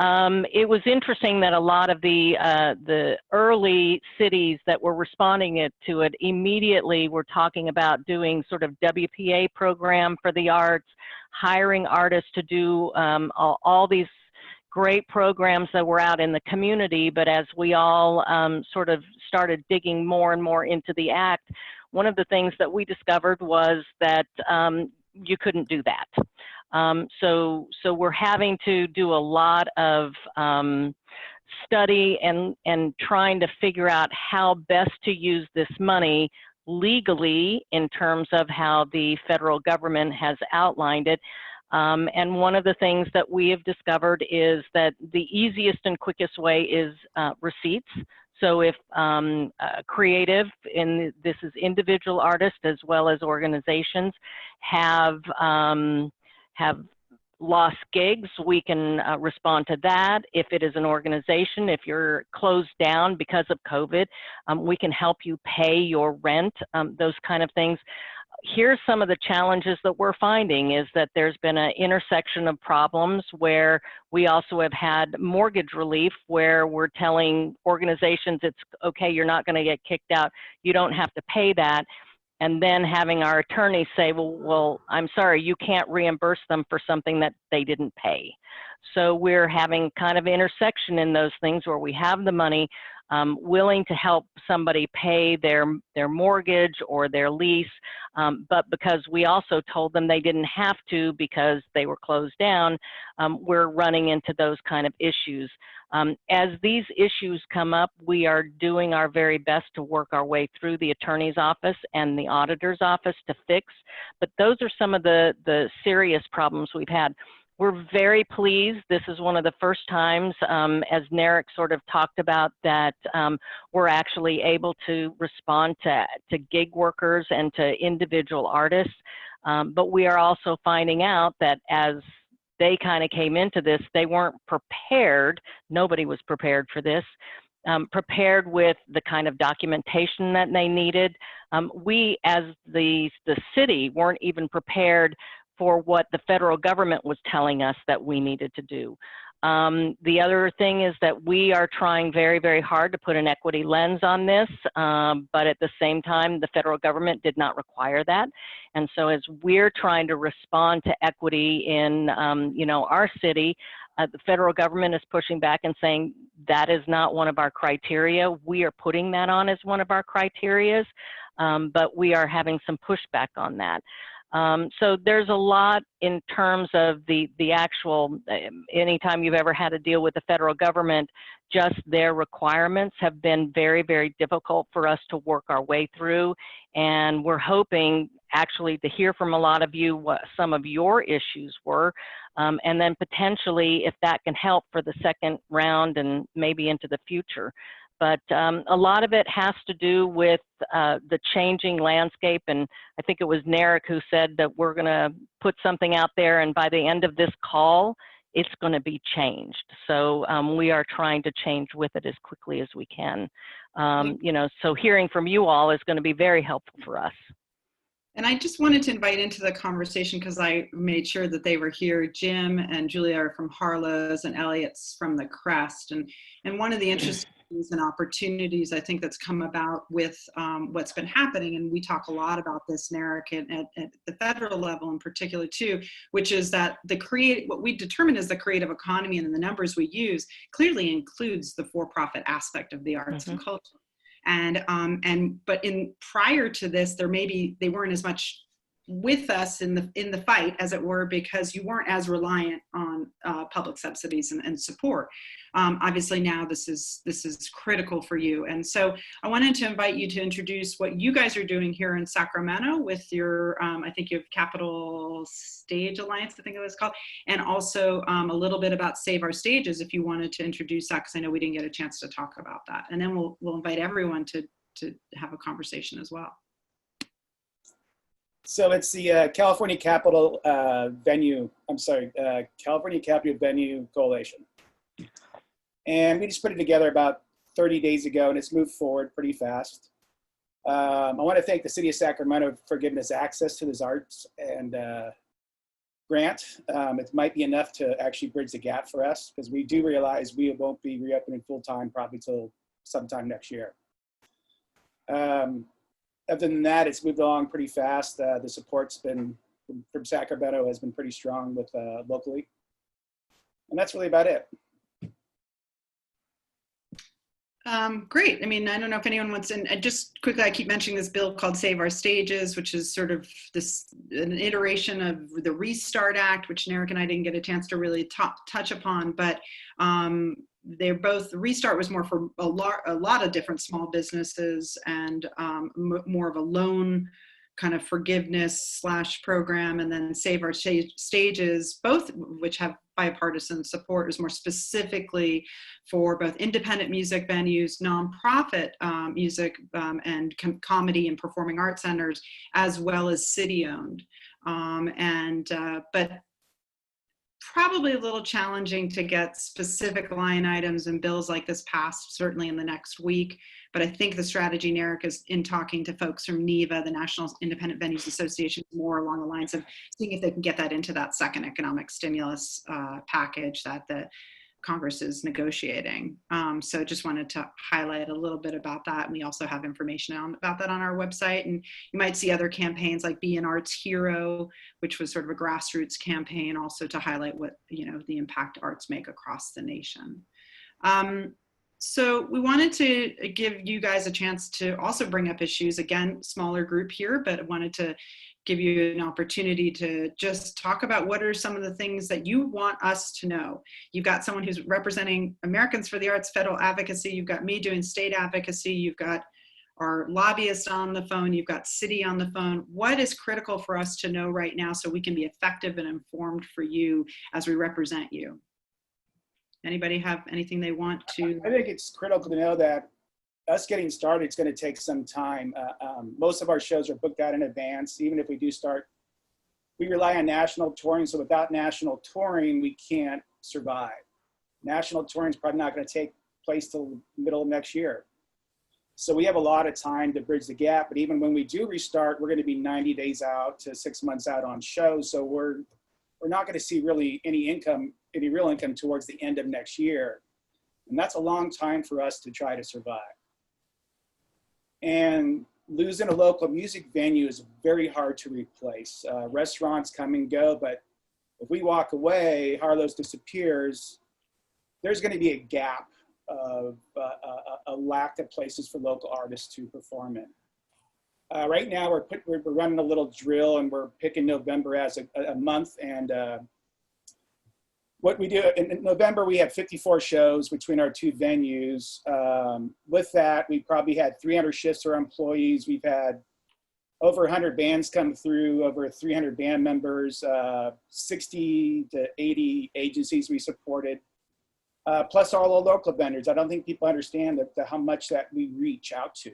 It was interesting that a lot of the early cities that were responding to it immediately were talking about doing sort of WPA program for the arts, hiring artists to do all these, great programs that were out in the community, but as we all sort of started digging more and more into the act, one of the things that we discovered was that you couldn't do that. So we're having to do a lot of study and trying to figure out how best to use this money legally in terms of how the federal government has outlined it. And one of the things that we have discovered is that the easiest and quickest way is receipts. So if creative, and this is individual artists as well as organizations, have lost gigs, we can respond to that. If it is an organization, if you're closed down because of COVID, we can help you pay your rent, those kind of things. Here's some of the challenges that we're finding is that there's been an intersection of problems where we also have had mortgage relief where we're telling organizations it's okay, you're not going to get kicked out, you don't have to pay that. And then having our attorneys say, well, I'm sorry, you can't reimburse them for something that they didn't pay. So we're having kind of intersection in those things where we have the money, willing to help somebody pay their mortgage or their lease, but because we also told them they didn't have to because they were closed down, we're running into those kind of issues. As these issues come up, we are doing our very best to work our way through the attorney's office and the auditor's office to fix, but those are some of the serious problems we've had. We're very pleased. This is one of the first times, as Narek sort of talked about, that we're actually able to respond to gig workers and to individual artists. But we are also finding out that as they kind of came into this, they weren't prepared. Nobody was prepared for this. Prepared with the kind of documentation that they needed. We, as the city, weren't even prepared for what the federal government was telling us that we needed to do. The other thing is that we are trying very, very hard to put an equity lens on this, but at the same time, the federal government did not require that. And so as we're trying to respond to equity in our city, the federal government is pushing back and saying that is not one of our criteria. We are putting that on as one of our criterias, but we are having some pushback on that. So there's a lot in terms of the actual, anytime you've ever had to deal with the federal government, just their requirements have been very, very difficult for us to work our way through. And we're hoping actually to hear from a lot of you what some of your issues were. And then potentially if that can help for the second round and maybe into the future. But a lot of it has to do with the changing landscape. And I think it was Narek who said that we're going to put something out there and by the end of this call, it's going to be changed. So we are trying to change with it as quickly as we can. So hearing from you all is going to be very helpful for us. And I just wanted to invite into the conversation because I made sure that they were here. Jim and Julia are from Harlow's and Elliot's from the Crest. And one of the interesting things and opportunities I think that's come about with what's been happening, and we talk a lot about this, Narek, at the federal level in particular too, which is that what we determine as the creative economy and the numbers we use clearly includes the for-profit aspect of the arts and culture. But prior to this, they weren't as much with us in the fight, as it were, because you weren't as reliant on public subsidies and support. Obviously now this is critical for you. And so I wanted to invite you to introduce what you guys are doing here in Sacramento with your, I think you have Capital Stage Alliance, I think it was called, and also a little bit about Save Our Stages, if you wanted to introduce that, because I know we didn't get a chance to talk about that. And then we'll invite everyone to have a conversation as well. So it's the California Capital California Capital Venue Coalition. And we just put it together about 30 days ago, and it's moved forward pretty fast. I want to thank the city of Sacramento for giving us access to this arts and grant. It might be enough to actually bridge the gap for us, because we do realize we won't be reopening full-time probably till sometime next year. Other than that, it's moved along pretty fast. The support's been from Sacramento has been pretty strong with locally. And that's really about it. Great. I mean, I don't know if anyone wants, and just quickly, I keep mentioning this bill called Save Our Stages, which is sort of an iteration of the Restart Act, which Narek and I didn't get a chance to really touch upon, but they're both, the Restart was more for a lot of different small businesses and more of a loan kind of forgiveness / program, and then Save Our Stages, both which have bipartisan support, is more specifically for both independent music venues, nonprofit music and comedy and performing arts centers, as well as city-owned. But probably a little challenging to get specific line items and bills like this passed, certainly in the next week. But I think the strategy, Narek, is in talking to folks from NEVA, the National Independent Venues Association, more along the lines of seeing if they can get that into that second economic stimulus package that the Congress is negotiating. So just wanted to highlight a little bit about that. And we also have information about that on our website. And you might see other campaigns like Be an Arts Hero, which was sort of a grassroots campaign also to highlight what, the impact arts make across the nation. So we wanted to give you guys a chance to also bring up issues. Again, smaller group here, but I wanted to give you an opportunity to just talk about what are some of the things that you want us to know. You've got someone who's representing Americans for the Arts federal advocacy. You've got me doing state advocacy. You've got our lobbyist on the phone. You've got city on the phone. What is critical for us to know right now so we can be effective and informed for you as we represent you? Anybody have anything they want to? I think it's critical to know that us getting started, it's going to take some time. Most of our shows are booked out in advance. Even if we do start, we rely on national touring. So without national touring, we can't survive. National touring is probably not going to take place till the middle of next year. So we have a lot of time to bridge the gap. But even when we do restart, we're going to be 90 days out to 6 months out on shows. So we're not going to see really any real income towards the end of next year. And that's a long time for us to try to survive. And losing a local music venue is very hard to replace. Restaurants come and go, but if we walk away, Harlow's disappears, there's going to be a gap of a lack of places for local artists to perform in. Right now, we're running a little drill, and we're picking November as a month. And what we do in November, we have 54 shows between our two venues. With that, we probably had 300 shifts for our employees. We've had over 100 bands come through, over 300 band members, 60 to 80 agencies we supported, plus all the local vendors. I don't think people understand how much that we reach out to.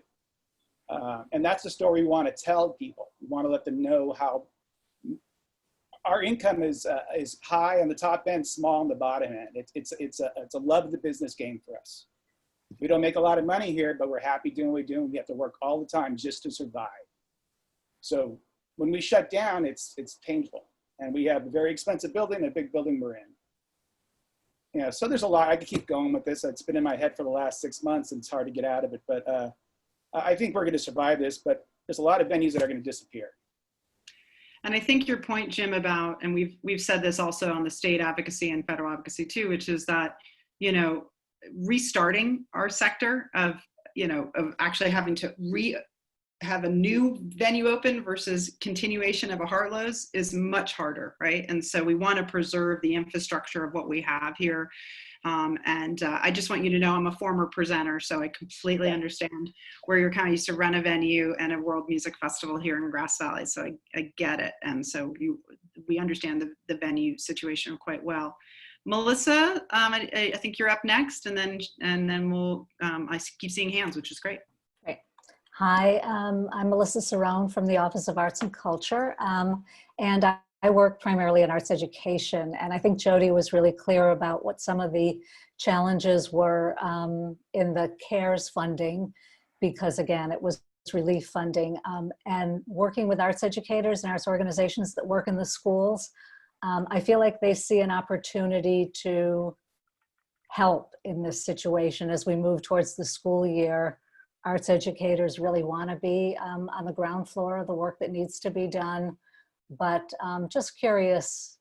And that's the story we want to tell people. We want to let them know how our income is high on the top end, small on the bottom end. It's a love of the business game for us. We don't make a lot of money here, but we're happy doing what we do. We have to work all the time just to survive. So when we shut down, it's painful. And we have a very expensive building, a big building we're in. So there's a lot. I could keep going with this. It's been in my head for the last 6 months, and it's hard to get out of it. But I think we're going to survive this. But there's a lot of venues that are going to disappear. And I think your point, Jim, about, and we've said this also on the state advocacy and federal advocacy too, which is that, restarting our sector of actually having to have a new venue open versus continuation of a Harlow's is much harder, right? And so we want to preserve the infrastructure of what we have here. I just want you to know I'm a former presenter, so I completely understand where you're kind of used to run a venue and a world music festival here in Grass Valley. So I get it. And so we understand the venue situation quite well. Melissa, I think you're up next, and then we'll, I keep seeing hands, which is great. Great. Hi, I'm Melissa Cerrone from the Office of Arts and Culture. And I work primarily in arts education, and I think Jody was really clear about what some of the challenges were in the CARES funding, because again, it was relief funding, and working with arts educators and arts organizations that work in the schools. I feel like they see an opportunity to help in this situation as we move towards the school year. Arts educators really want to be on the ground floor of the work that needs to be done. But just curious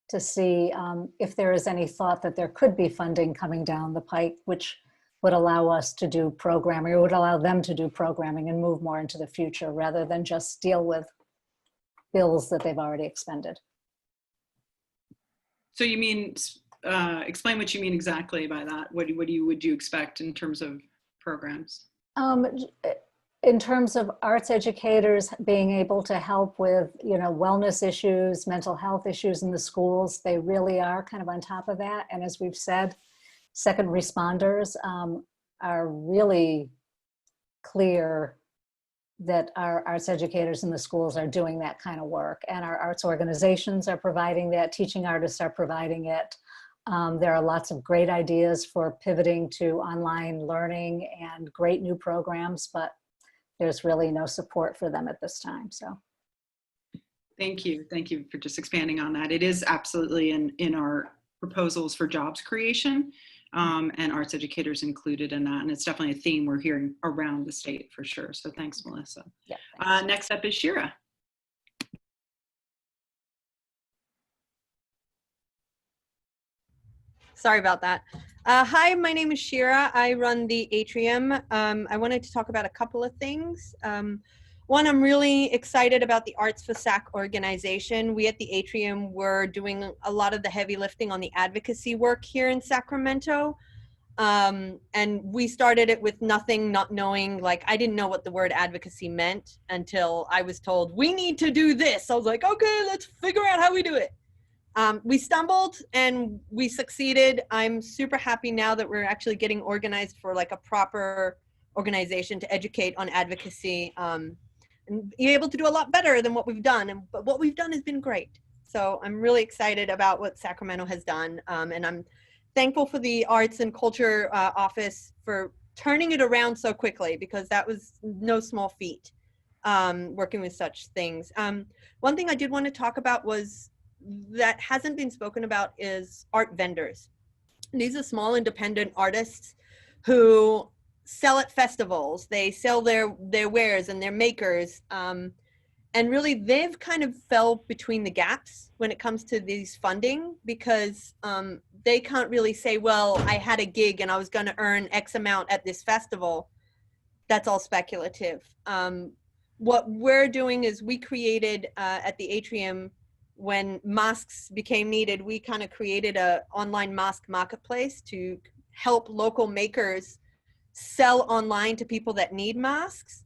to see if there is any thought that there could be funding coming down the pike, which would allow us to do programming, or would allow them to do programming and move more into the future rather than just deal with bills that they've already expended. So you mean, explain what you mean exactly by that. What would you expect in terms of programs? In terms of arts educators being able to help with, wellness issues, mental health issues in the schools, they really are kind of on top of that. And as we've said, second responders are really clear that our arts educators in the schools are doing that kind of work, and our arts organizations are providing that, teaching artists are providing it. There are lots of great ideas for pivoting to online learning and great new programs, but there's really no support for them at this time. So thank you for just expanding on that. It is absolutely in our proposals for jobs creation, and arts educators included in that. And it's definitely a theme we're hearing around the state for sure. So thanks, Melissa. yeah. Next up is Shira. Sorry about that. Hi, my name is Shira. I run the Atrium. I wanted to talk about a couple of things. One, I'm really excited about the Arts for SAC organization. We at the Atrium were doing a lot of the heavy lifting on the advocacy work here in Sacramento. And we started it with nothing, not knowing, like, I didn't know what the word advocacy meant until I was told, we need to do this. I was like, okay, let's figure out how we do it. We stumbled and we succeeded. I'm super happy now that we're actually getting organized for like a proper organization to educate on advocacy, and be able to do a lot better than what we've done. But what we've done has been great. So I'm really excited about what Sacramento has done. And I'm thankful for the Arts and Culture Office for turning it around so quickly, because that was no small feat, working with such things. One thing I did want to talk about was that hasn't been spoken about is art vendors. These are small independent artists who sell at festivals. They sell their wares and their makers. And really they've kind of fell between the gaps when it comes to these funding, because they can't really say, well, I had a gig and I was going to earn X amount at this festival. That's all speculative. What we're doing is we created at the Atrium, when masks became needed, we kind of created a online mask marketplace to help local makers sell online to people that need masks.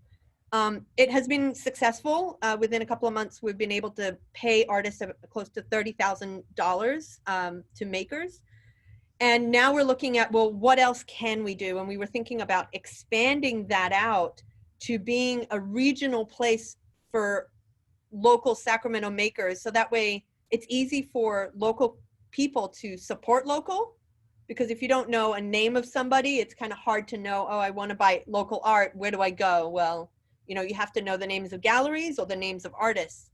It has been successful. Within a couple of months, we've been able to pay artists close to $30,000 to makers. And now we're looking at, well, what else can we do? And we were thinking about expanding that out to being a regional place for local Sacramento makers. So that way it's easy for local people to support local, because if you don't know a name of somebody, it's kind of hard to know, oh, I want to buy local art. Where do I go? Well, you have to know the names of galleries or the names of artists.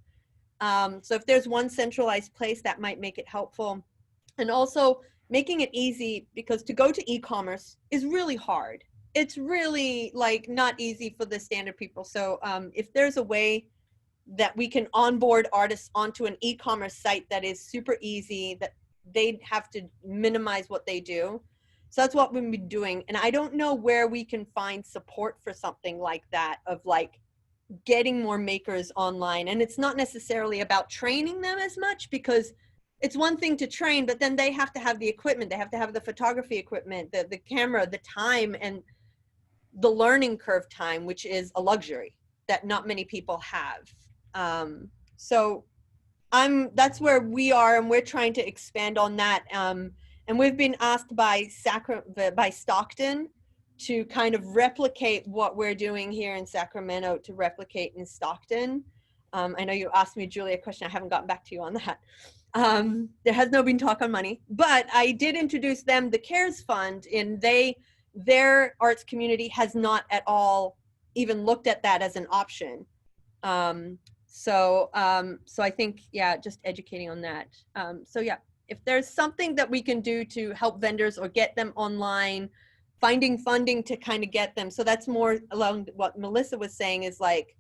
So if there's one centralized place, that might make it helpful. And also making it easy, because to go to e-commerce is really hard. It's really like not easy for the standard people. So if there's a way that we can onboard artists onto an e-commerce site that is super easy, that they have to minimize what they do. So that's what we've been doing. And I don't know where we can find support for something like that, of like getting more makers online. And it's not necessarily about training them as much, because it's one thing to train, but then they have to have the equipment. They have to have the photography equipment, the camera, the time, and the learning curve time, which is a luxury that not many people have. So that's where we are, and we're trying to expand on that. And we've been asked by Stockton to kind of replicate what we're doing here in Sacramento, to replicate in Stockton. I know you asked me, Julie, a question. I haven't gotten back to you on that. There has no been talk on money, but I did introduce them the CARES Fund, and their arts community has not at all even looked at that as an option. So I think, yeah, just educating on that. So yeah, if there's something that we can do to help vendors or get them online, finding funding to kind of get them. So that's more along what Melissa was saying, is like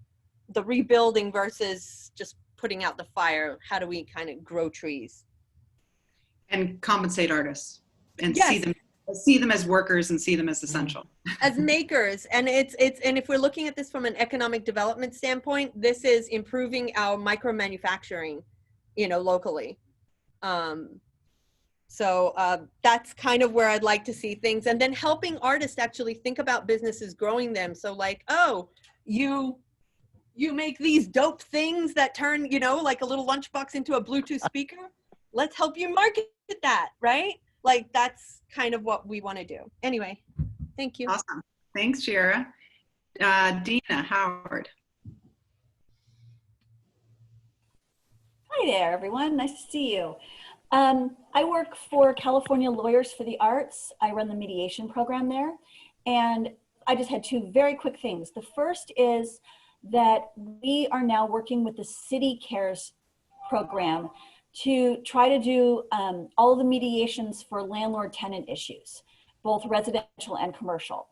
the rebuilding versus just putting out the fire. How do we kind of grow trees? And compensate artists and Yes. see them see them as workers and see them as essential. As makers, and and if we're looking at this from an economic development standpoint, this is improving our micro manufacturing, locally. So that's kind of where I'd like to see things, and then helping artists actually think about businesses, growing them. So like, oh, you make these dope things that turn, like a little lunchbox into a Bluetooth speaker. Let's help you market that, right? Like that's kind of what we want to do. Anyway, thank you. Awesome. Thanks, Shira. Dina Howard. Hi there, everyone. Nice to see you. I work for California Lawyers for the Arts. I run the mediation program there. And I just had two very quick things. The first is that we are now working with the City Cares program to try to do all of the mediations for landlord-tenant issues, both residential and commercial.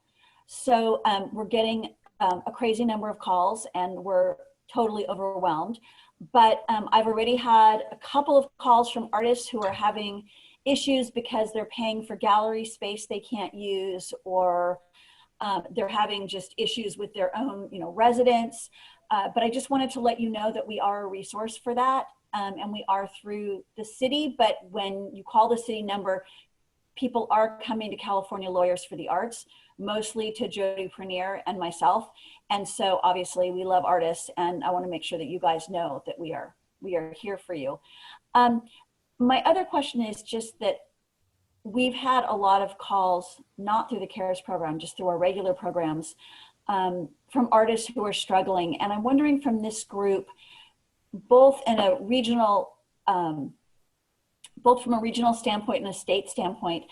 So we're getting a crazy number of calls and we're totally overwhelmed. But I've already had a couple of calls from artists who are having issues because they're paying for gallery space they can't use, or they're having just issues with their own, residents. But I just wanted to let you know that we are a resource for that. And we are through the city, but when you call the city number, people are coming to California Lawyers for the Arts, mostly to Jody Prunier and myself. And so obviously we love artists, and I want to make sure that you guys know that we are here for you. My other question is just that we've had a lot of calls, not through the CARES program, just through our regular programs, from artists who are struggling. And I'm wondering from this group, both in a regional, both from a regional standpoint and a state standpoint,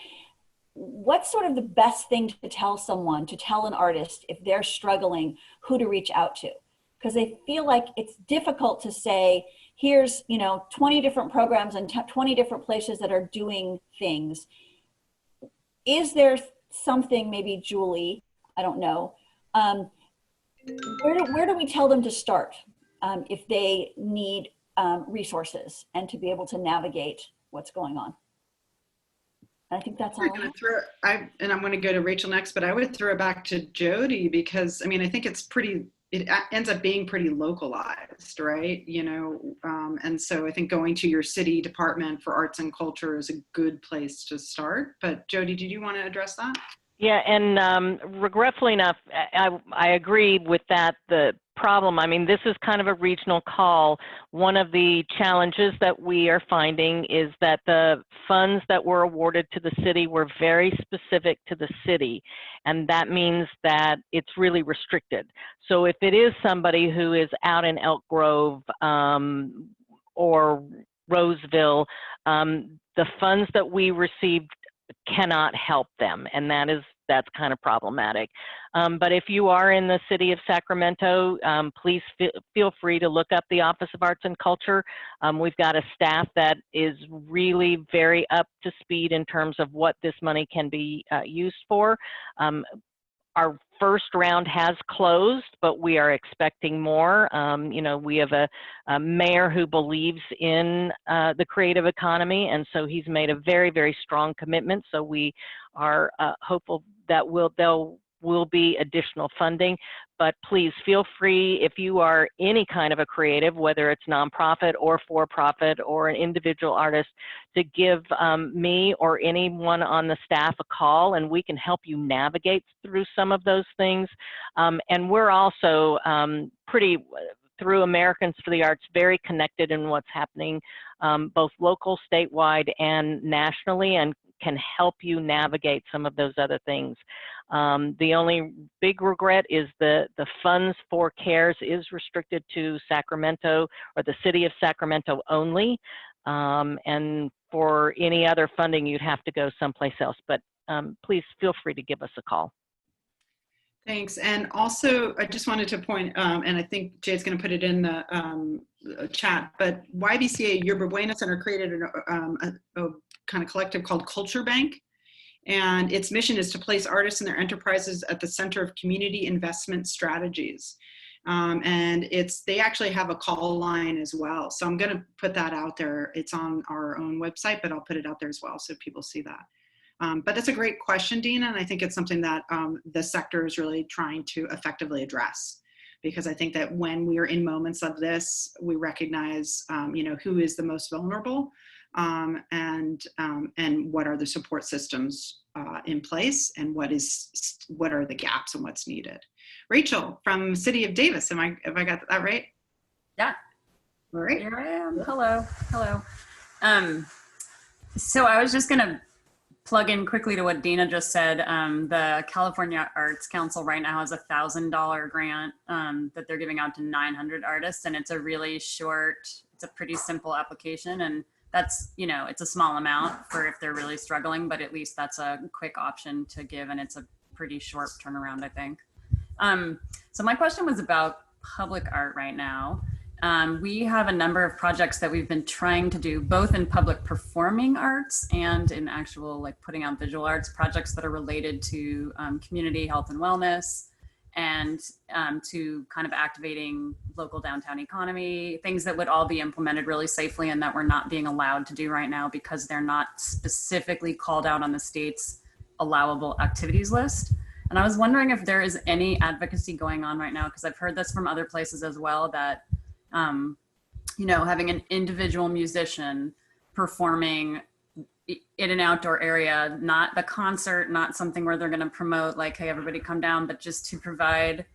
what's sort of the best thing to tell someone, to tell an artist if they're struggling, who to reach out to? Because I feel like it's difficult to say, here's 20 different programs and 20 different places that are doing things. Is there something, maybe Julie, I don't know, where do we tell them to start if they need resources and to be able to navigate what's going on? I think that's all. I'm going to go to Rachel next, but I would throw it back to Jody because I think it ends up being pretty localized, right? And so I think going to your city department for arts and culture is a good place to start. But Jody, did you want to address that? Yeah, and regretfully enough, I agree with that. The problem, this is kind of a regional call. One of the challenges that we are finding is that the funds that were awarded to the city were very specific to the city, and that means that it's really restricted. So if it is somebody who is out in Elk Grove or Roseville, the funds that we received cannot help them, and that's kind of problematic. But if you are in the city of Sacramento, please feel free to look up the Office of Arts and Culture. We've got a staff that is really very up to speed in terms of what this money can be used for. Our first round has closed, but we are expecting more. We have a mayor who believes in the creative economy, and so he's made a very, very strong commitment. So we are hopeful that there will be additional funding. But please feel free, if you are any kind of a creative, whether it's nonprofit or for-profit or an individual artist, to give me or anyone on the staff a call, and we can help you navigate through some of those things. And we're also through Americans for the Arts, very connected in what's happening both local, statewide, and nationally, and can help you navigate some of those other things. The only big regret is the funds for CARES is restricted to Sacramento or the city of Sacramento only. And for any other funding, you'd have to go someplace else. But please feel free to give us a call. Thanks. And also, I just wanted to point, and I think Jay's going to put it in the chat, but YBCA Yerba Buena Center created a kind of collective called Culture Bank. And its mission is to place artists and their enterprises at the center of community investment strategies. And they actually have a call line as well. So I'm going to put that out there. It's on our own website, but I'll put it out there as well so people see that. But it's a great question, Dina, and I think it's something that the sector is really trying to effectively address. Because I think that when we are in moments of this, we recognize, who is the most vulnerable, and what are the support systems in place, and what are the gaps and what's needed. Rachel from City of Davis, have I got that right? Yeah. All right. Here I am. Hello. So I was just gonna plug in quickly to what Dina just said. The California Arts Council right now has a $1,000 grant that they're giving out to 900 artists, and it's a really short, it's a pretty simple application, and that's, it's a small amount for if they're really struggling, but at least that's a quick option to give, and it's a pretty short turnaround, I think. So my question was about public art right now. We have a number of projects that we've been trying to do both in public performing arts and in actual like putting out visual arts projects that are related to community health and wellness, and to kind of activating local downtown economy, things that would all be implemented really safely and that we're not being allowed to do right now because they're not specifically called out on the state's allowable activities list. And I was wondering if there is any advocacy going on right now, because I've heard this from other places as well, that having an individual musician performing in an outdoor area, not the concert, not something where they're going to promote like, hey, everybody come down, but just to provide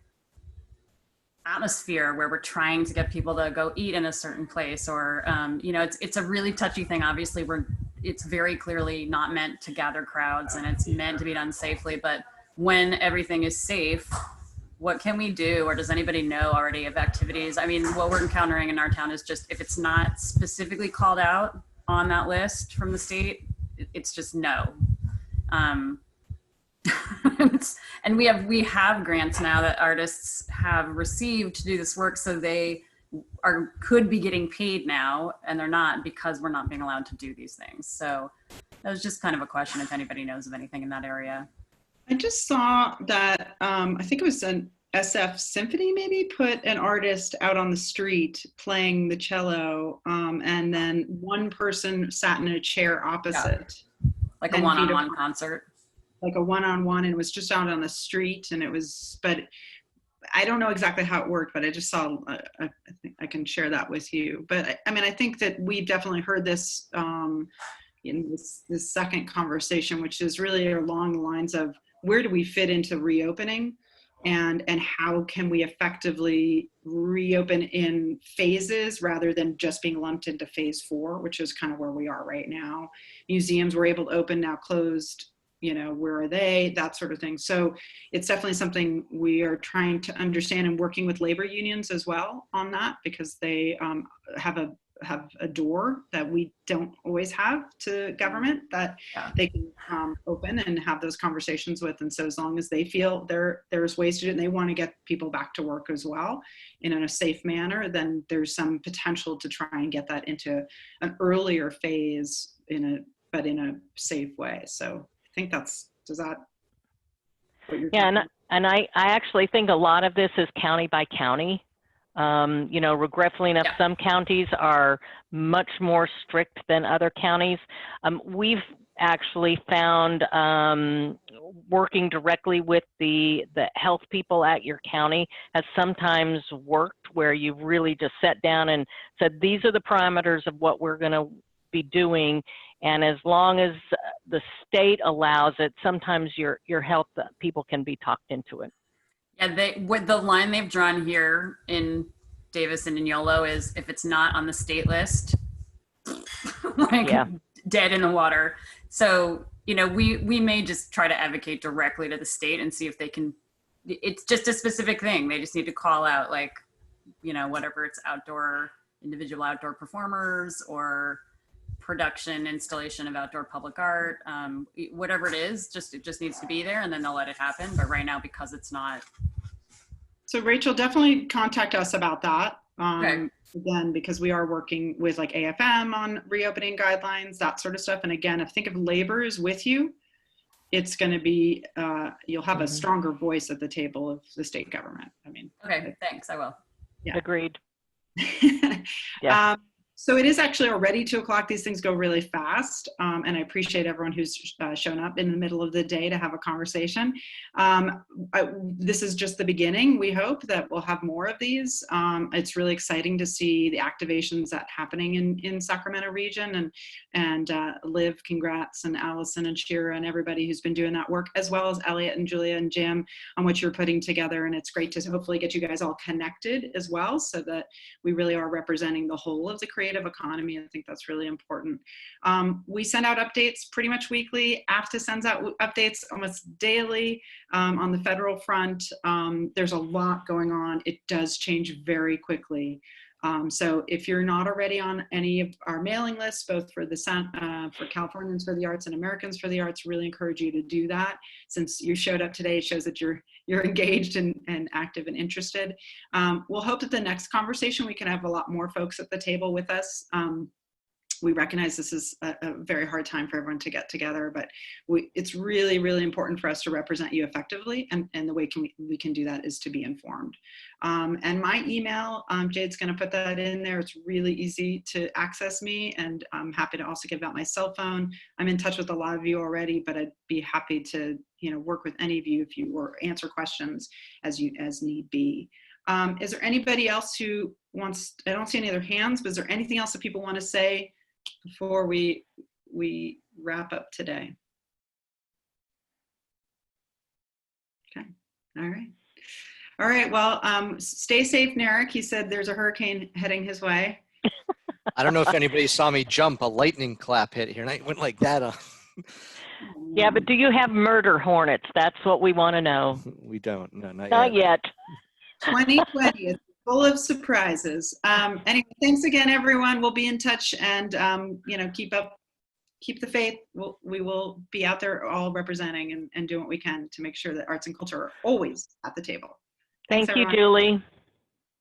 atmosphere where we're trying to get people to go eat in a certain place, or, it's a really touchy thing. Obviously, it's very clearly not meant to gather crowds, and it's meant to be done safely. But when everything is safe, what can we do, or does anybody know already of activities? I mean, what we're encountering in our town is just, if it's not specifically called out on that list from the state, it's just no. And we have grants now that artists have received to do this work, so they could be getting paid now, and they're not, because we're not being allowed to do these things. So that was just kind of a question if anybody knows of anything in that area. I just saw that, I think it was an SF Symphony maybe put an artist out on the street playing the cello, and then one person sat in a chair opposite. Yeah. Like a one-on-one concert. Like a one-on-one, and it was just out on the street, and but I don't know exactly how it worked, but I just saw, I think I can share that with you. But I think that we definitely heard this in this second conversation, which is really along the lines of, where do we fit into reopening, and how can we effectively reopen in phases rather than just being lumped into phase 4, which is kind of where we are right now. Museums were able to open, now closed, where are they, that sort of thing. So it's definitely something we are trying to understand, and working with labor unions as well on that, because they have a door that we don't always have to government that they can open and have those conversations with. And so as long as they feel there's ways to do it, and they want to get people back to work as well in a safe manner, then there's some potential to try and get that into an earlier phase but in a safe way. So I think does that what you're talking about? And I actually think a lot of this is county by county. Regretfully enough, some counties are much more strict than other counties. We've actually found working directly with the health people at your county has sometimes worked, where you've really just sat down and said, these are the parameters of what we're going to be doing. And as long as the state allows it, sometimes your health people can be talked into it. Yeah, with the line they've drawn here in Davis and in YOLO is, if it's not on the state list, dead in the water. So, we may just try to advocate directly to the state and see if they can, it's just a specific thing. They just need to call out, like, whatever it's individual outdoor performers, or production, installation of outdoor public art, whatever it is, it just needs to be there, and then they'll let it happen. But right now, because it's not. So Rachel, definitely contact us about that. Okay. Again, because we are working with like AFM on reopening guidelines, that sort of stuff. And again, if think of labor is with you, it's going to be, you'll have a stronger voice at the table of the state government. Okay, thanks, I will. Yeah. Agreed. Yeah. So it is actually already 2 o'clock. These things go really fast. And I appreciate everyone who's shown up in the middle of the day to have a conversation. This is just the beginning. We hope that we'll have more of these. It's really exciting to see the activations that happening in Sacramento region, and Liv, congrats, and Allison and Shira and everybody who's been doing that work, as well as Elliot and Julia and Jim on what you're putting together. And it's great to hopefully get you guys all connected as well, so that we really are representing the whole of the creative economy. I think that's really important. We send out updates pretty much weekly. AFTA sends out updates almost daily. On the federal front, there's a lot going on. It does change very quickly. So if you're not already on any of our mailing lists, both for for Californians for the Arts and Americans for the Arts, really encourage you to do that. Since you showed up today, it shows that you're engaged and active and interested. We'll hope that the next conversation we can have a lot more folks at the table with us. We recognize this is a very hard time for everyone to get together, but it's really, really important for us to represent you effectively, and the way we can do that is to be informed. And my email, Jade's going to put that in there. It's really easy to access me, and I'm happy to also give out my cell phone. I'm in touch with a lot of you already, but I'd be happy to work with any of you if you or answer questions as need be. Is there anybody else who wants? I don't see any other hands, but is there anything else that people want to say before we wrap up today? Okay. All right. Well, stay safe, Narek. He said there's a hurricane heading his way. I don't know if anybody saw me jump. A lightning clap hit here, and I went like that. Yeah, but do you have murder hornets? That's what we want to know. We don't. No, not yet. 2020 is full of surprises. Anyway, thanks again, everyone. We'll be in touch, and keep the faith. We will be out there all representing and doing what we can to make sure that arts and culture are always at the table. Thank you, everyone. Julie.